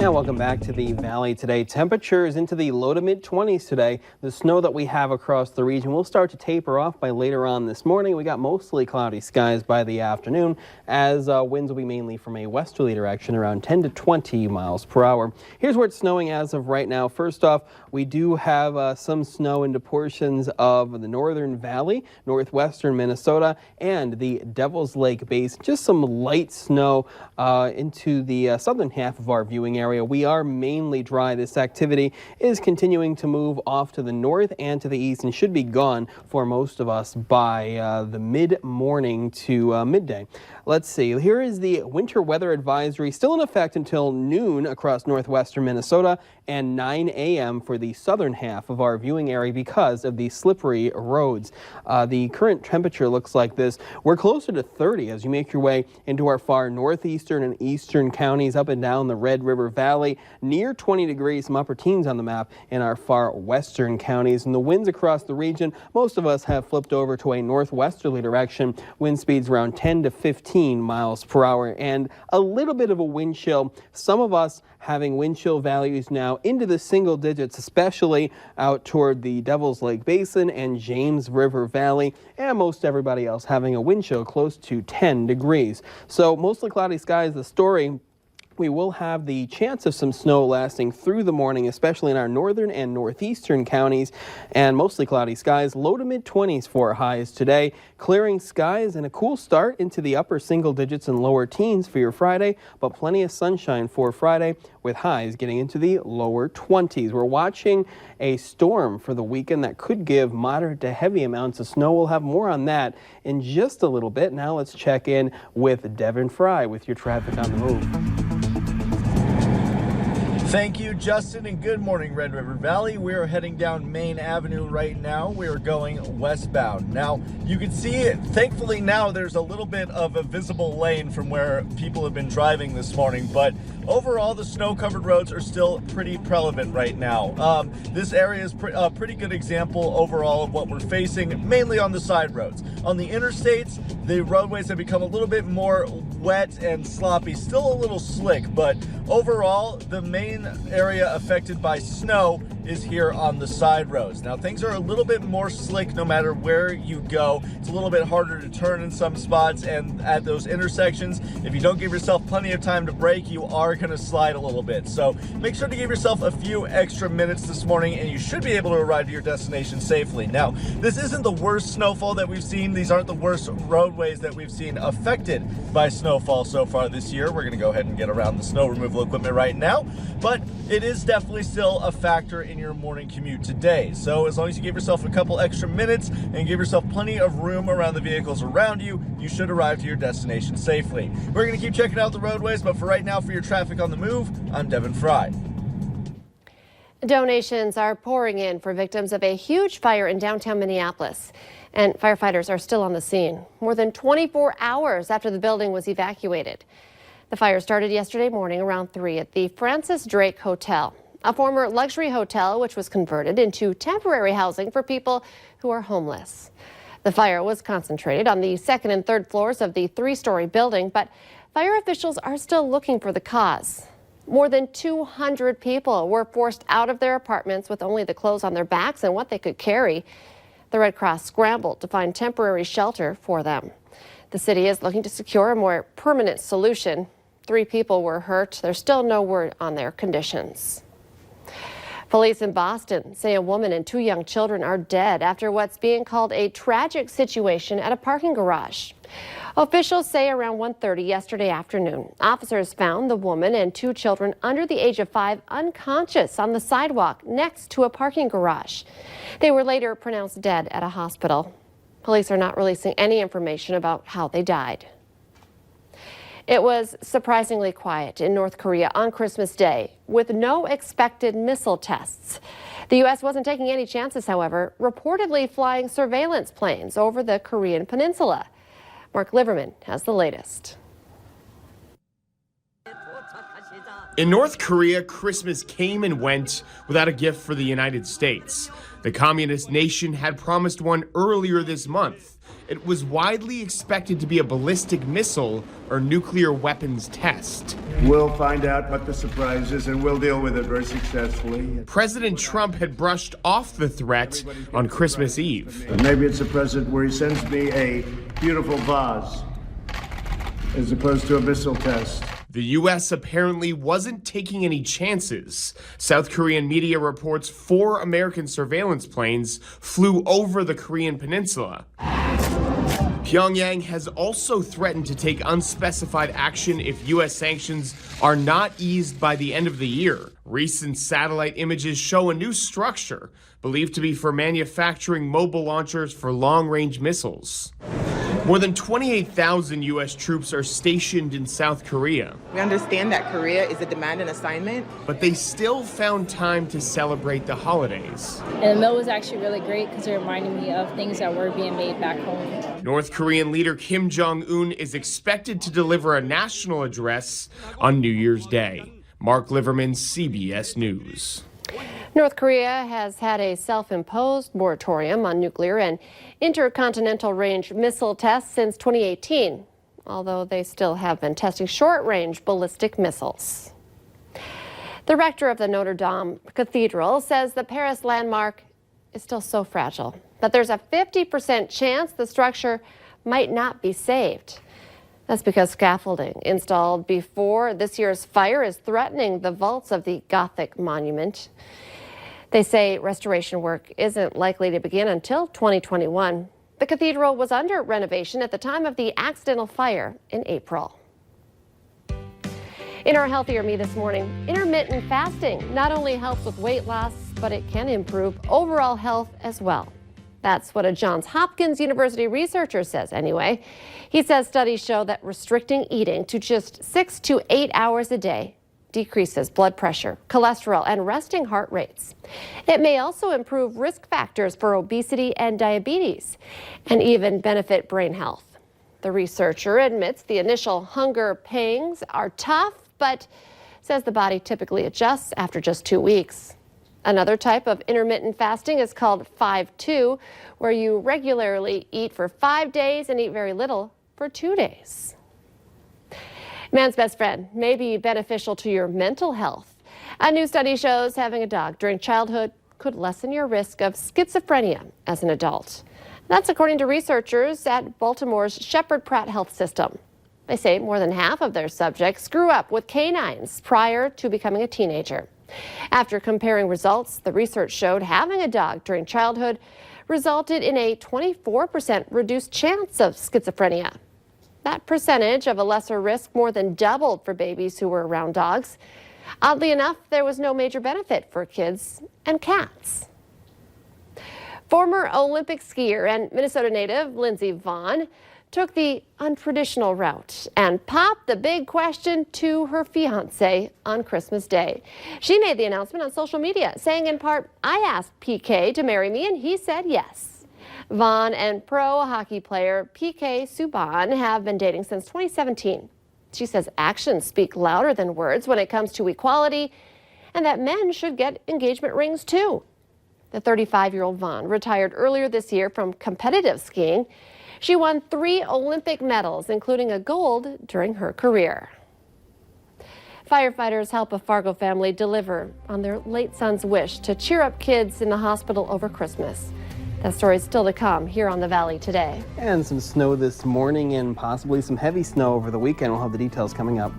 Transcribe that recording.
And welcome back to the Valley today. Temperatures into the low to mid 20s today. The snow that we have across the region will start to taper off by later on this morning. We got mostly cloudy skies by the afternoon as winds will be mainly from a westerly direction around 10 to 20 miles per hour. Here's where it's snowing as of right now. First off, we do have some snow into portions of the northern valley, northwestern Minnesota, and the Devil's Lake Basin. Just some light snow into the southern half of our viewing area. We are mainly dry. This activity is continuing to move off to the north and to the east and should be gone for most of us by the mid-morning to midday. Let's see. Here is the winter weather advisory still in effect until noon across northwestern Minnesota and 9 a.m. for the southern half of our viewing area because of the slippery roads. The current temperature looks like this. We're closer to 30 as you make your way into our far northeastern and eastern counties up and down the Red River Valley. Near 20 degrees, some upper teens on the map in our far western counties. And the winds across the region, most of us have flipped over to a northwesterly direction. Wind speeds around 10 to 15 miles per hour and a little bit of a wind chill. Some of us having wind chill values now into the single digits, especially out toward the Devil's Lake Basin and James River Valley, and most everybody else having a wind chill close to 10 degrees. So mostly cloudy skies, the story. We will have the chance of some snow lasting through the morning, especially in our northern and northeastern counties, and mostly cloudy skies, low to mid 20s for highs today. Clearing skies and a cool start into the upper single digits and lower teens for your Friday, but plenty of sunshine for Friday with highs getting into the lower 20s. We're watching a storm for the weekend that could give moderate to heavy amounts of snow. We'll have more on that in just a little bit. Now let's check in with Devin Fry with your traffic on the move. Thank you, Justin, and good morning, Red River Valley. We are heading down Main Avenue right now. We are going westbound. Now, you can see, thankfully now there's a little bit of a visible lane from where people have been driving this morning, but overall the snow-covered roads are still pretty prevalent right now. This area is a pretty good example overall of what we're facing, mainly on the side roads. On the interstates, the roadways have become a little bit more wet and sloppy, still a little slick, but overall the main area affected by snow is here on the side roads. Now things are a little bit more slick no matter where you go. It's a little bit harder to turn in some spots, and at those intersections, if you don't give yourself plenty of time to brake, you are going to slide a little bit. So make sure to give yourself a few extra minutes this morning and you should be able to arrive to your destination safely. Now, this isn't the worst snowfall that we've seen. These aren't the worst roadways that we've seen affected by snowfall so far this year. We're going to go ahead and get around the snow removal equipment right now, but it is definitely still a factor in your morning commute today. So as long as you give yourself a couple extra minutes and give yourself plenty of room around the vehicles around you, you should arrive to your destination safely. We're going to keep checking out the roadways, but for right now, for your traffic on the move, I'm Devin Fry. Donations are pouring in for victims of a huge fire in downtown Minneapolis, and firefighters are still on the scene more than 24 hours after the building was evacuated. The fire started yesterday morning around 3 at the Francis Drake Hotel, a former luxury hotel which was converted into temporary housing for people who are homeless. The fire was concentrated on the second and third floors of the 3-story building, but fire officials are still looking for the cause. More than 200 people were forced out of their apartments with only the clothes on their backs and what they could carry. The Red Cross scrambled to find temporary shelter for them. The city is looking to secure a more permanent solution. 3 people were hurt. There's still no word on their conditions. Police in Boston say a woman and 2 young children are dead after what's being called a tragic situation at a parking garage. Officials say around 1:30 yesterday afternoon, officers found the woman and 2 children under the age of 5 unconscious on the sidewalk next to a parking garage. They were later pronounced dead at a hospital. Police are not releasing any information about how they died. It was surprisingly quiet in North Korea on Christmas Day, with no expected missile tests. The U.S. wasn't taking any chances, however, reportedly flying surveillance planes over the Korean peninsula. Mark Liverman has the latest. In North Korea, Christmas came and went without a gift for the United States. The communist nation had promised one earlier this month. It was widely expected to be a ballistic missile or nuclear weapons test. We'll find out what the surprise is and we'll deal with it very successfully. President Trump had brushed off the threat on Christmas Eve. Maybe it's a present where he sends me a beautiful vase as opposed to a missile test. The U.S. apparently wasn't taking any chances. South Korean media reports 4 American surveillance planes flew over the Korean peninsula. Pyongyang has also threatened to take unspecified action if U.S. sanctions are not eased by the end of the year. Recent satellite images show a new structure believed to be for manufacturing mobile launchers for long-range missiles. More than 28,000 U.S. troops are stationed in South Korea. We understand that Korea is a demanding assignment. But they still found time to celebrate the holidays. And the meal was actually really great because it reminded me of things that were being made back home. North Korean leader Kim Jong-un is expected to deliver a national address on New Year's Day. Mark Liverman, CBS News. North Korea has had a self-imposed moratorium on nuclear and intercontinental range missile tests since 2018, although they still have been testing short-range ballistic missiles. The rector of the Notre Dame Cathedral says the Paris landmark is still so fragile that there's a 50% chance the structure might not be saved. That's because scaffolding installed before this year's fire is threatening the vaults of the Gothic monument. They say restoration work isn't likely to begin until 2021. The cathedral was under renovation at the time of the accidental fire in April. In our Healthier Me this morning, intermittent fasting not only helps with weight loss, but it can improve overall health as well. That's what a Johns Hopkins University researcher says anyway. He says studies show that restricting eating to just 6 to 8 hours a day decreases blood pressure, cholesterol, and resting heart rates. It may also improve risk factors for obesity and diabetes, and even benefit brain health. The researcher admits the initial hunger pangs are tough, but says the body typically adjusts after just 2 weeks. Another type of intermittent fasting is called 5-2, where you regularly eat for 5 days and eat very little for 2 days. Man's best friend may be beneficial to your mental health. A new study shows having a dog during childhood could lessen your risk of schizophrenia as an adult. That's according to researchers at Baltimore's Shepherd Pratt Health System. They say more than half of their subjects grew up with canines prior to becoming a teenager. After comparing results, the research showed having a dog during childhood resulted in a 24% reduced chance of schizophrenia. That percentage of a lesser risk more than doubled for babies who were around dogs. Oddly enough, there was no major benefit for kids and cats. Former Olympic skier and Minnesota native Lindsey Vonn took the untraditional route and popped the big question to her fiancé on Christmas Day. She made the announcement on social media, saying in part, "I asked PK to marry me and he said yes." Vonn and pro hockey player PK Subban have been dating since 2017. She says actions speak louder than words when it comes to equality and that men should get engagement rings too. The 35-year-old Vonn retired earlier this year from competitive skiing. She won 3 Olympic medals, including a gold during her career. Firefighters help a Fargo family deliver on their late son's wish to cheer up kids in the hospital over Christmas. That story is still to come here on the Valley today. And some snow this morning and possibly some heavy snow over the weekend. We'll have the details coming up.